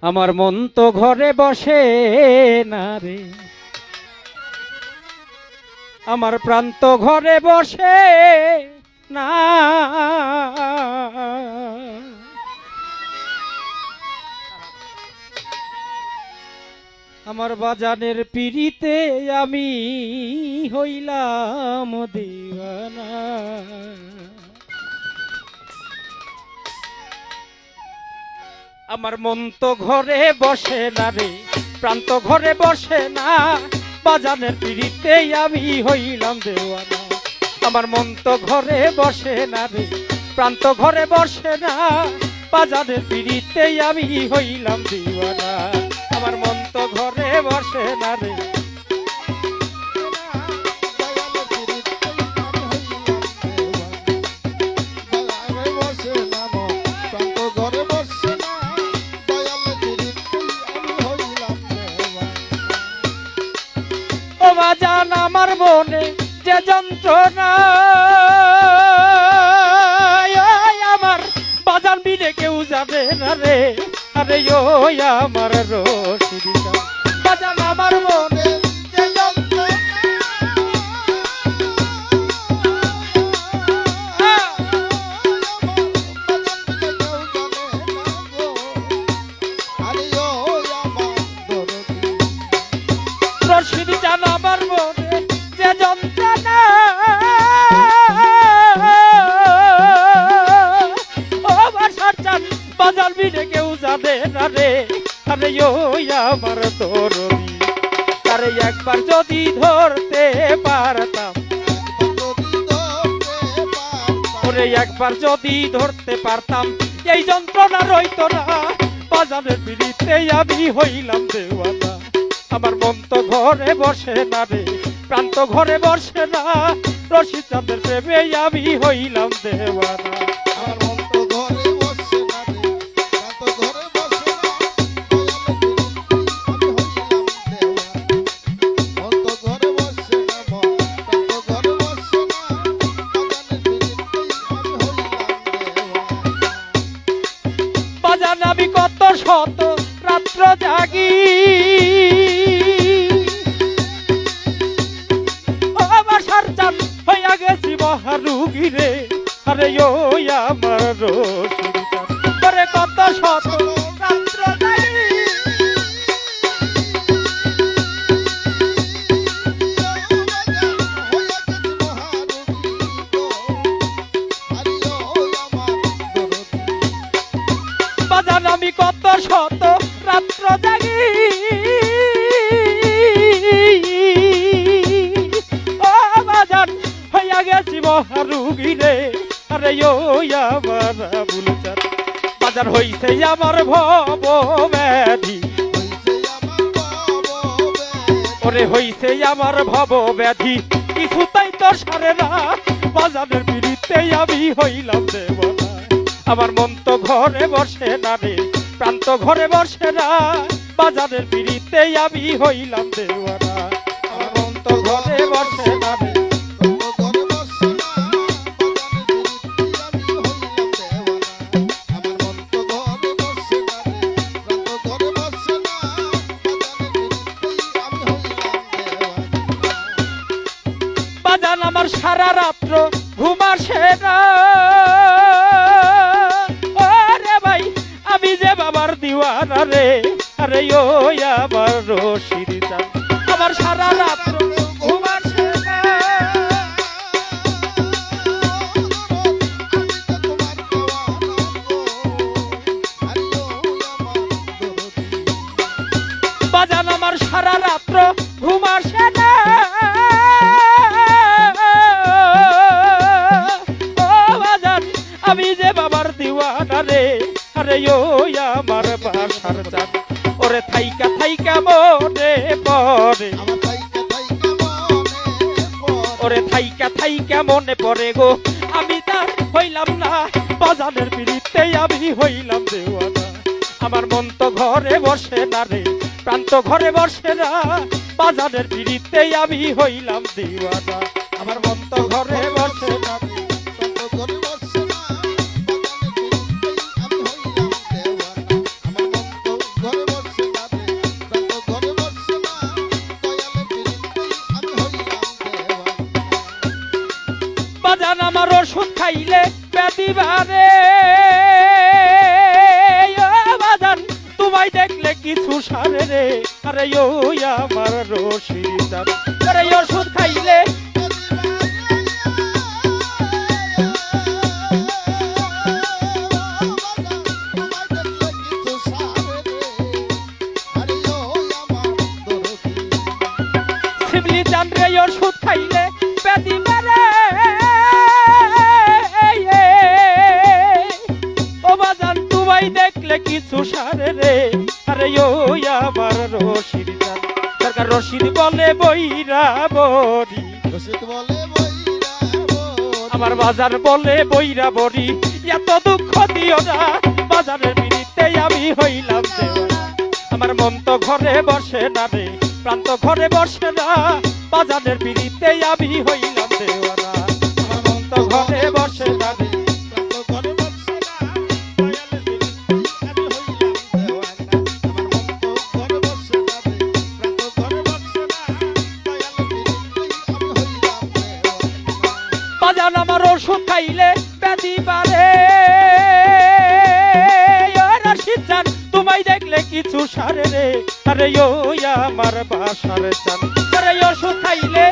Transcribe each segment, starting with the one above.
আমার মন তো ঘরে বসে না রে, আমার প্রাণ তো ঘরে বসে না। আমার বাজানের পিড়িতে আমি হইলাম দিওয়ানা। আমার মন তো ঘরে বসে না রে, প্রাণ তো ঘরে বসে না, বাজানের পিড়িতে আমি হইলাম দেওয়ানা। আমার মন তো ঘরে বসে না রে, প্রাণ তো ঘরে বসে না, বাজানের পিড়িতে আমি হইলাম দিওয়ানা। আমার মন তো ঘরে বসে না রে, ও বাজান আমার মনে যে যন্ত্রণা, আমার বাজান বিনে কেউ যাবে না রে। আরে ও আমার রশিদা, বাজান আমার মনে যে যন্ত্রণা, রশিদ জান আমার মনে যে যন্ত্রণা, ও বাসার চান বাজার বিনে কেউ যাবে না রে। আরে ও আমার তরুণী, আরে একবার যদি ধরতে পারতাম, ওরে একবার যদি ধরতে পারতাম, এই যন্ত্রণা রইতো না, বাজারের পিড়িতে আমি হইলাম দেওয়ানা। আমার মন তো ঘরে বসে না রে, প্রাণ তো ঘরে বসে না, রশিদ চাঁদের প্রেমে আমি হইলাম দেওয়ানা। আমার মন তো ঘরে বসে না রে, প্রাণ তো ঘরে বসে না, আমি হইলাম দেওয়ানা। মন তো ঘরে বসে না, প্রাণ তো ঘরে বসে না, বাজানের পিড়িতেই আমি হইলাম দেওয়ানা। বাজান আমি কত শত রাত্র জাগি, বাসার চান হইয়া গেছি মহারুগী রে। আরে ও আমার রশিদা, করে কত শত রাত্র জাগি, বাজান আমি কত শত রাত্র জাগি, ও বাজান হইয়া গেছি মহারুগী রে। আরে ও আমার বুলচার, বাজার হইছে আমার ভব ব্যাধি, ওরে হইছে আমার ভব ব্যাধি, কিছুতাই তো সারে না, বাজারের পিড়িতে আমি হইলাম দেওয়ানা। আমার মন তো ঘরে বসে না রে, প্রাণ তো ঘরে বসে না, বাজারের পিড়িতে আমি হইলাম দেওয়ানা। আমার মন তো ঘরে বসে না রে, বাজান আমার সারা রাত্র ঘুম আসে না, রে ভাই আমি যে বাবার দিওয়ানা রে। আরে ও আমার রশিদা, আমার সারা রাত্র ঘুম আসে না, বাজান আমার সারা রাত্র ঘুম আসে না, আমি যে বাবার দিওয়ানা রে। আরে ও আমার বাসার চান, ওরে থাইকা থাইকা মনে পড়ে, ওরে থাইকা থাইকা মনে পড়ে গো, আমি তার হইলাম না, বাজানের পিড়িতে আমি হইলাম দেওয়ানা। আমার মন তো ঘরে বসে না রে, প্রাণ তো ঘরে বসে না, বাজানের পিড়িতে আমি হইলাম দেওয়ানা। আমার মন তো ঘরে বসে না রে, প্রাণ তো ঘরে বসে না, বাজানের পিড়িতেই আমি হইলাম দেওয়ানা। আমার মন তো ঘরে তোমায় দেখলে কিছু সারে রে আরে ও আমার রশিদ জান আরে ওষুধ খাইলে শিবলি জান রে ওষুধ খাইলে ব্যাধি মারে ও বাজান তোমায় দেখলে কিছু সারে রে আরে ও আমার রশিদ জান সরকার রশিদ বলে বইরা বরি আমার বাজার বলে বইরা বরি এত দুঃখ দিও না বাজারের বিড়িতে আমি হইলাম দেওয়ানা আমার মন তো ঘরে বসে না রে প্রাণ তো ঘরে বসে না বাজারের বিড়িতে আমি হইলাম দেওয়ানা আমার মন তো ঘরে বসে না রে বাজান আমার ওষুধ খাইলে ব্যাধি বাড়ে রশিদ জান তোমায় দেখলে কিছু সারে রে আরে ও আমার বাসার জান আরে ওষুধ খাইলে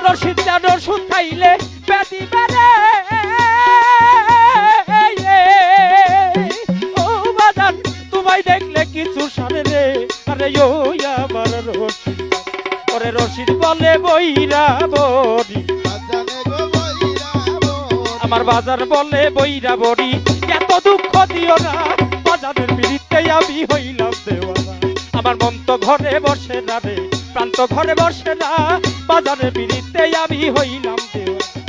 রশিদ জান ওষুধ খাইলে ব্যাধি বাড়ে ও বাজান তোমায় দেখলে কিছু সারে রে আরে ও আমার রশিদ ওরে রশিদ বলে বইরা বরি আমার বাজার বলে বইরা বরি এত দুঃখ দিও না বাজারের বিড়িতে আমি হইলাম দেওয়ানা আমার মন তো ঘরে বসে না রে প্রাণ তো ঘরে বসে না বাজারের বিড়িতে আমি হইলাম দেওয়ানা